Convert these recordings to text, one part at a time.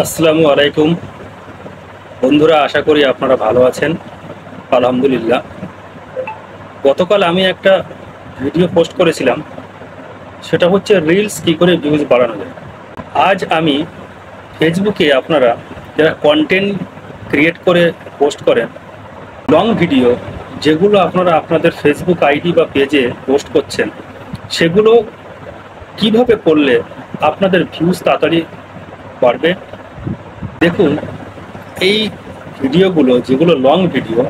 আসসালামু আলাইকুম বন্ধুরা, আশা করি আপনারা ভালো আছেন। আলহামদুলিল্লাহ। গতকাল আমি একটা ভিডিও পোস্ট করেছিলাম, সেটা হচ্ছে রিলস কি করে ভিউজ বাড়ানো যায়। আজ আমি ফেসবুকে আপনারা যারা কন্টেন্ট ক্রিয়েট করে পোস্ট করেন, লং ভিডিও যেগুলো আপনারা আপনাদের ফেসবুক আইডি বা পেজে পোস্ট করছেন, সেগুলো কিভাবে করলে আপনাদের ভিউজ তাড়াতাড়ি বাড়বে। দেখুন, এই ভিডিওগুলো যেগুলো লং ভিডিও,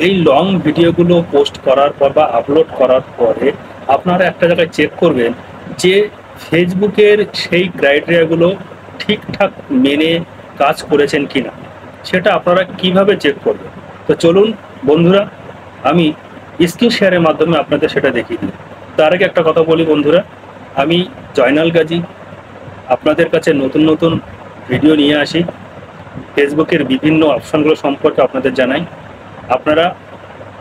এই লং ভিডিওগুলো পোস্ট করার পর বা আপলোড করার পরে আপনারা একটা জায়গায় চেক করবেন যে ফেসবুকের সেই ক্রাইটেরিয়াগুলো ঠিকঠাক মেনে কাজ করেছেন কিনা। সেটা আপনারা কিভাবে চেক করবেন? তো চলুন বন্ধুরা, আমি স্ক্রিন শেয়ারের মাধ্যমে আপনাদের সেটা দেখিয়ে দিই। তার আগে একটা কথা বলি বন্ধুরা, আমি জয়নাল গাজী আপনাদের কাছে নতুন নতুন ভিডিও নিয়ে আসি। ফেসবুকের বিভিন্ন অপশনগুলো সম্পর্কে আপনাদের জানাই। আপনারা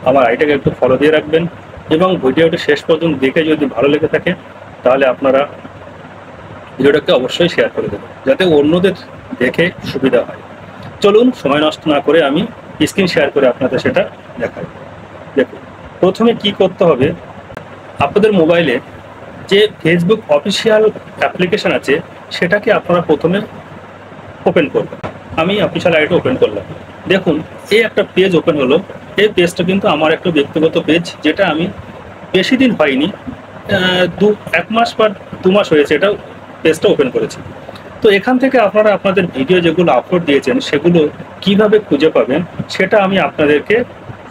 আমার আইডিটাকে একটু ফলো দিয়ে রাখবেন এবং ভিডিওটি শেষ পর্যন্ত দেখে যদি ভালো লেগে থাকে তাহলে আপনারা ভিডিওটাকে অবশ্যই শেয়ার করে দেবেন, যাতে অন্যদের দেখে সুবিধা হয়। চলুন, সময় নষ্ট না করে আমি স্ক্রিন শেয়ার করে আপনাদের সেটা দেখাই। দেখুন, প্রথমে কি করতে হবে, আপনাদের মোবাইলে যে ফেসবুক অফিসিয়াল অ্যাপ্লিকেশন আছে সেটাকে আপনারা প্রথমে ওপেন করবেন। আমি অফিসিয়াল আইডি ওপেন করলাম। দেখুন, এই একটা পেজ ওপেন হলো। এই পেজটা কিন্তু আমার একটা ব্যক্তিগত পেজ, যেটা আমি বেশি দিন হয়নি, এক মাস বা 2 মাস হয়েছে এটা পেজটা ওপেন করেছি। তো এখান থেকে আপনারা আপনাদের ভিডিও যেগুলো আপলোড দিয়েছেন সেগুলো কিভাবে খুঁজে পাবেন সেটা আমি আপনাদেরকে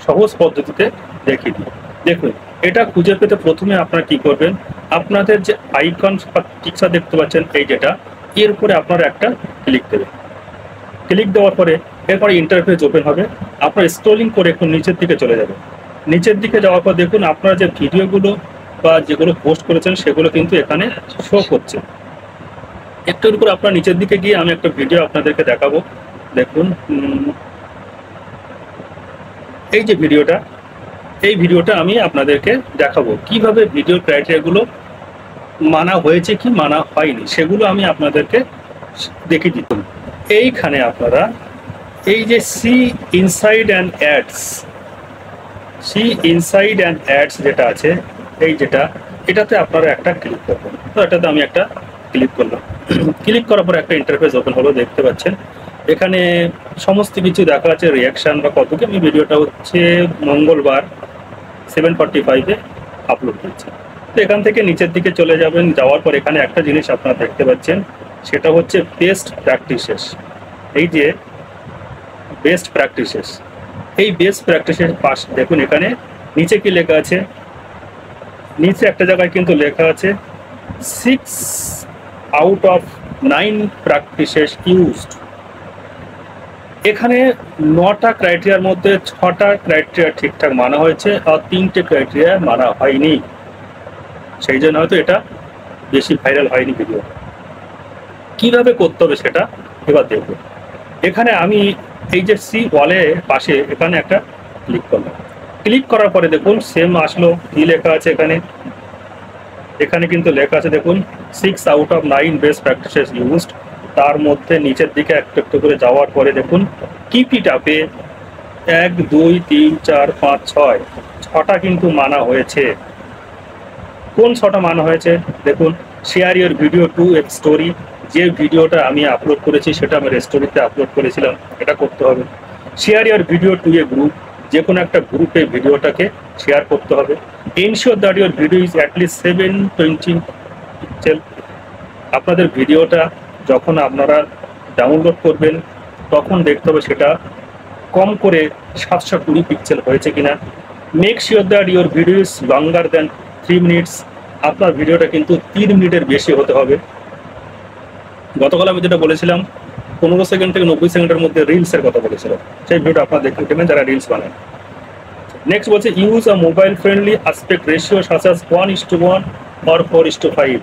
সহজ পদ্ধতিতে দেখিয়ে দিই। দেখুন, এটা খুঁজে পেতে প্রথমে আপনারা কি করবেন, আপনাদের যে আইকন বা পিকচার দেখতে পাচ্ছেন এই যেটা, এর উপরে আপনারা একটা ক্লিক দেবেন। ক্লিক দেওয়ার পরে এরপরে ইন্টারফেস ওপেন হবে। আপনারা স্ক্রলিং করে একটু নিচের দিকে চলে যাবেন। নিচের দিকে যাওয়ার পর দেখুন আপনারা যে ভিডিওগুলো বা যেগুলো পোস্ট করেছেন সেগুলো কিন্তু এখানে শো করছে। একটু করে আপনারা নিচের দিকে গিয়ে আমি একটা ভিডিও আপনাদেরকে দেখাবো। দেখুন, এই যে ভিডিওটা, এই ভিডিওটা আমি আপনাদেরকে দেখাবো কিভাবে ভিডিও ক্রাইটেরিয়াগুলো মানা হয়েছে কি মানা হয়নি, সেগুলো আমি আপনাদেরকে দেখিয়ে দিতাম। এইখানে আপনারা এই যে see insights and ads, see insights and ads যেটা আছে, এই যেটা, এটাতে আপনারা একটা ক্লিক করবেন। তো এটাতে আমি একটা ক্লিক করলাম। ক্লিক করার পর একটা ইন্টারফেস ওপেন হলো, দেখতে পাচ্ছেন এখানে সমস্ত কিছু দেখা আছে, রিয়াকশান বা কত কি। আমি ভিডিওটা হচ্ছে মঙ্গলবার 7:45-এ আপলোড করেছি। তো এখান থেকে নিচের দিকে চলে যাবেন। যাওয়ার পর এখানে একটা জিনিস আপনারা দেখতে পাচ্ছেন, সেটা হচ্ছে বেস্ট প্র্যাকটিসেস। এই যে বেস্ট প্র্যাকটিসেস, এই বেস্ট প্র্যাকটিসের পাশে দেখুন এখানে নিচে কি লেখা আছে, নিচে একটা জায়গায় কিন্তু লেখা আছে 6 out of 9 প্র্যাকটিসেস ইউজড। এখানে 9টা ক্রাইটেরিয়ার মধ্যে 6টা ক্রাইটেরিয়া ঠিকঠাক মানা হয়েছে আর 3টে ক্রাইটেরিয়া মানা হয়নি। সেই জন্য হয়তো এটা বেশি ভাইরাল হয়নি ভিডিও। কিভাবে করতে হবে সেটা এবার দেখব। এখানে আমি এই যে সি ওয়ালে পাশে এখানে একটা ক্লিক করলাম। ক্লিক করার পরে দেখুন সেম আসলো। কি লেখা আছে এখানে, এখানে কিন্তু লেখা আছে দেখুন 6 out of 9 best practices used. তার মধ্যে নিচের দিকে একটু একটু করে যাওয়ার পরে দেখুন কিপ ইট আপে 1 2 3 4 5 6, 6টা কিন্তু মানা হয়েছে। কোন 6টা মানা হয়েছে দেখুন, share your video to a story, যে ভিডিওটা আমি আপলোড করেছি সেটা আমি স্টোরিতে আপলোড করেছিলাম, এটা করতে হবে। Share your video to a group, যে কোনো একটা গ্রুপে ভিডিওটাকে শেয়ার করতে হবে। Ensure that your video is at least 720 pixel. আপনাদের ভিডিওটা যখন আপনারা ডাউনলোড করবেন তখন দেখতে হবে সেটা কম করে 720 পিক্সেল হয়েছে কিনা। Make sure that your video is longer than 3 minutes. আপনার ভিডিওটা কিন্তু 3 মিনিটের বেশি হতে হবে। গতকাল আমি যেটা বলেছিলাম 15 সেকেন্ড থেকে 90 সেকেন্ডের মধ্যে রিলসের কথা বলেছিলাম, সেই ভিডিওটা আপনারা দেখতে দেবেন যারা রিলস বানান। নেক্সট বলছে use a mobile friendly aspect ratio such as 1:1 or 4:5।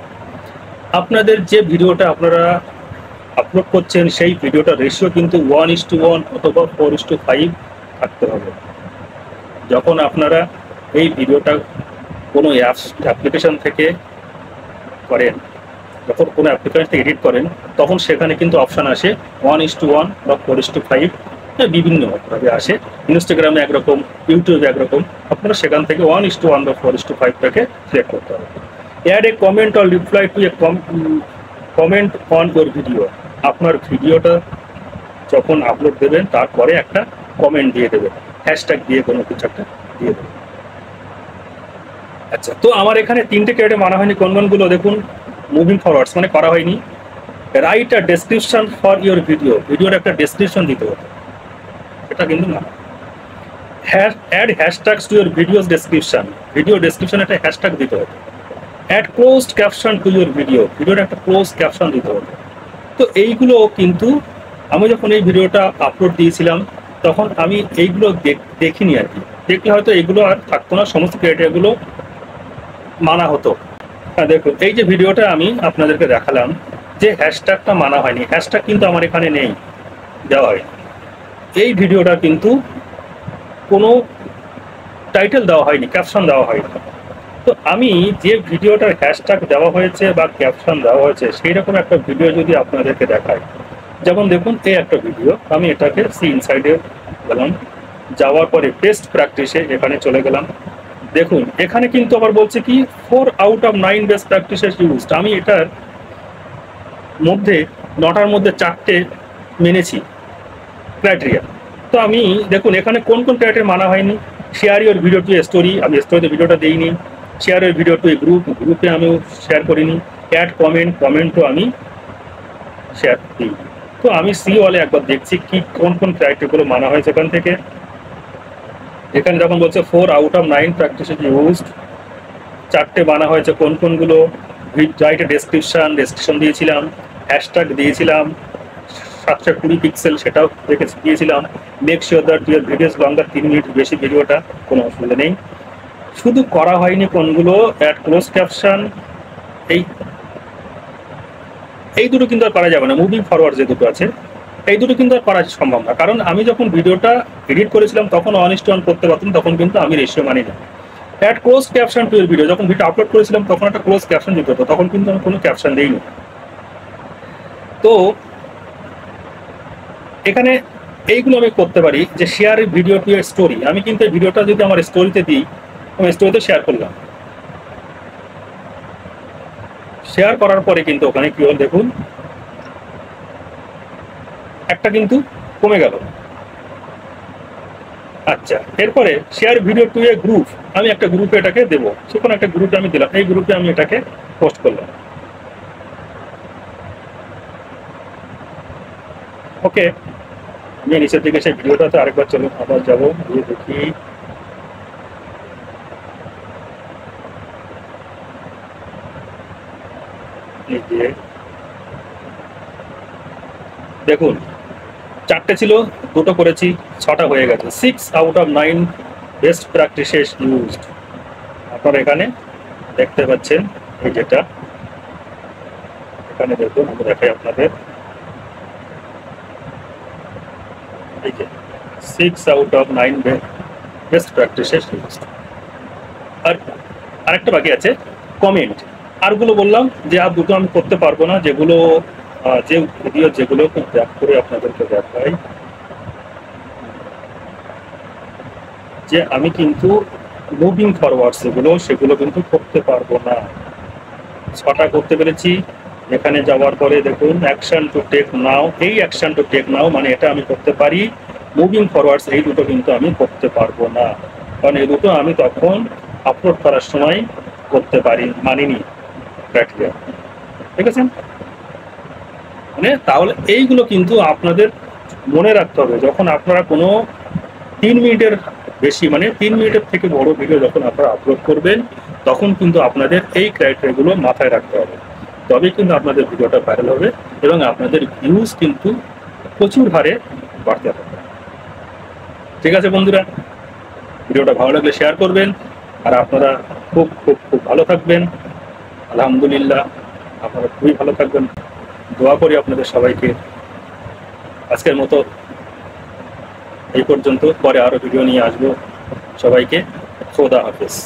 আপনাদের যে ভিডিওটা আপনারা আপলোড করছেন সেই ভিডিওটা রেশিও কিন্তু 1:1 অথবা 4:5 থাকতে হবে। যখন আপনারা এই ভিডিওটা কোনো অ্যাপ্লিকেশন থেকে করেন যখন কোনো অ্যাপ্লিকেশন এডিট করেন তখন সেখানে কিন্তু অপশান আসে 1:1 বা 4:5, বিভিন্নভাবে আসে। ইনস্টাগ্রামে একরকম, ইউটিউবে একরকম, আপনারা সেখান থেকে 1:1 বা 4:5টাকে সিলেক্ট করতে হবে। Add a comment or reply to a comment on your video. আপনার ভিডিওটা যখন আপলোড দেবেন তারপরে একটা কমেন্ট দিয়ে দেবেন, হ্যাশট্যাগ দিয়ে কোনো কিছু একটা দিয়ে দেবেন। আচ্ছা, তো আমার এখানে 3টে ক্রাইটেরিয়া মানা হয়নি। কোনগুলো দেখুন, মুভিং ফরওয়ার্ডস মানে করা হয়নি। Write a description for your video, ভিডিওর একটা ডেসক্রিপশন দিতে হবে, এটা কিন্তু না। Add hashtags to your video's description, video ডেসক্রিপশনে একটা হ্যাশট্যাগ দিতে হবে। Add closed caption to your video, ভিডিওর একটা ক্লোজ ক্যাপশন দিতে হবে। তো এইগুলো কিন্তু আমি যখন এই ভিডিওটা আপলোড দিয়েছিলাম তখন আমি এইগুলো দেখিনি আর কি। দেখলে হয়তো এইগুলো আর থাকতো না, সমস্ত ক্রাইটেরিয়াগুলো মানা হতো। হ্যাঁ দেখুন, এই যে ভিডিওটা আমি আপনাদেরকে দেখালাম, যে হ্যাশট্যাগটা মানা হয়নি, হ্যাশট্যাগ কিন্তু আমার এখানে নেই, দেওয়া হয়নি। এই ভিডিওটা কিন্তু কোনো টাইটেল দেওয়া হয়নি, ক্যাপশন দেওয়া হয়নি। তো আমি যে ভিডিওটার হ্যাশট্যাগ দেওয়া হয়েছে বা ক্যাপশন দেওয়া হয়েছে সেই রকম একটা ভিডিও যদি আপনাদেরকে দেখাই, যেমন দেখুন এই একটা ভিডিও, আমি এটাকে সি ইনসাইডে গেলাম, যাওয়ার পরে বেস্ট প্র্যাকটিসে এখানে চলে গেলাম। দেখুন এখানে কিন্তু আবার বলছে কি 4 out of 9 best practices used. আমি এটার মধ্যে 9টার মধ্যে 4টে মেনেছি ক্রাইটেরিয়া। তো আমি দেখুন এখানে কোন কোন ক্রাইটেরিয়া মানা হয়নি। Share your video to story, আমি স্টোরিতে ভিডিওটা দিইনি। Share your video to group, গ্রুপে আমিও শেয়ার করিনি। অ্যাড কমেন্ট, কমেন্টও আমি শেয়ার দিই। তো আমি সি ওয়ালে একবার দেখছি কি কোন কোন ক্রাইটেরিয়াগুলো মানা হয়েছে এখান থেকে। এখানে যখন বলছে 4 out of 9 প্র্যাকটিসেস ইউজড, 4টে মানা হয়েছে কোন কোনগুলো। রাইট ডেসক্রিপশন দিয়েছিলাম, হ্যাশট্যাগ দিয়েছিলাম, 720 পিক্সেল সেটাও দিয়েছিলাম। Make sure that your videos longer, 3 minute বেশি ভিডিওটা, কোনো অসুবিধা নেই। শুধু করা হয়নি কোনগুলো, অ্যাড ক্লোজ ক্যাপশন, এই দুটো কিন্তু আর করা যাবে না। মুভিং ফরওয়ার্ড যে দুটো আছে এই দুটো কিন্তু আর করা সম্ভব না, কারণ আমি যখন ভিডিওটা এডিট করেছিলাম তখন 1:1 করতে পারতাম, তখন কিন্তু আমি রেশিও মানি না। অ্যাড ক্লোজ ক্যাপশন টু এর ভিডিও, যখন ভিডিও আপলোড করেছিলাম তখন একটা ক্লোজ ক্যাপশন দিতে হতো, তখন কিন্তু আমি কোনো ক্যাপশন দিইনি। তো এখানে এইগুলো আমি করতে পারি যে শেয়ার ভিডিও টু এর স্টোরি, আমি কিন্তু এই ভিডিওটা যদি আমার স্টোরিতে দিই, আমি স্টোরিতে শেয়ার করলাম, শেয়ার করার পরে কিন্তু ওখানে কি হল দেখুন, একটা কিন্তু কমে গেল। আচ্ছা, এরপরে share video to a group, আমি একটা গ্রুপে এটাকে দেবো, সে কোনো একটা গ্রুপে আমি দিলাম, এই গ্রুপে আমি এটাকে পোস্ট করলাম। ওকে, আমি নিচের দিকে সেই ভিডিওটাতে আরেকবার চলুন, আবার যাবো, গিয়ে দেখি। দেখুন 4টে ছিল, 2টো করেছি, 6টা হয়ে গেছে। 6 out of 9 best practices used, আপনারা এখানে দেখতে পাচ্ছেন। এই যেটা এখানে দেখুন, আমি দেখাই আপনাদের, এই যে 6 out of 9 best practices used. আর আরেকটা বাকি আছে কমেন্ট, আরগুলো বললাম যে আর দুটো আমি করতে পারবো না, যেগুলো যে ভিডিও যেগুলো ব্যাক করে আপনাদেরকে দেখাই, যে আমি কিন্তু মুভিং ফরওয়ার্ড সেগুলো কিন্তু করতে পারবো না। 6টা করতে পেরেছি। এখানে যাওয়ার পরে দেখুন অ্যাকশন টু টেক নাও, এই অ্যাকশন টু টেক নাও মানে এটা আমি করতে পারি। মুভিং ফরওয়ার্ডস এই দুটো কিন্তু আমি করতে পারবো না, কারণ এই দুটো আমি তখন আপলোড করার সময় করতে পারি, মানিনি ক্রাইটেরিয়া। ঠিক আছে, মানে তাহলে এইগুলো কিন্তু আপনাদের মনে রাখতে হবে, যখন আপনারা কোনো 3 মিনিটের বেশি, মানে 3 মিনিটের থেকে বড় ভিডিও যখন আপনারা আপলোড করবেন, তখন কিন্তু আপনাদের এই ক্রাইটেরিয়াগুলো মাথায় রাখতে হবে, তবে কিন্তু আপনাদের ভিডিওটা ভাইরাল হবে এবং আপনাদের ভিউজ কিন্তু প্রচুর হারে বাড়তে হবে। ঠিক আছে বন্ধুরা, ভিডিওটা ভালো লাগলে শেয়ার করবেন, আর আপনারা খুব খুব খুব ভালো থাকবেন। আলহামদুলিল্লাহ, আপনারা খুবই ভালো থাকবেন, দোয়া করি আপনাদের সবাইকে। আজকের মতো এই পর্যন্ত, পরে আরো ভিডিও নিয়ে আসবো। সবাইকে খোদা হাফেজ।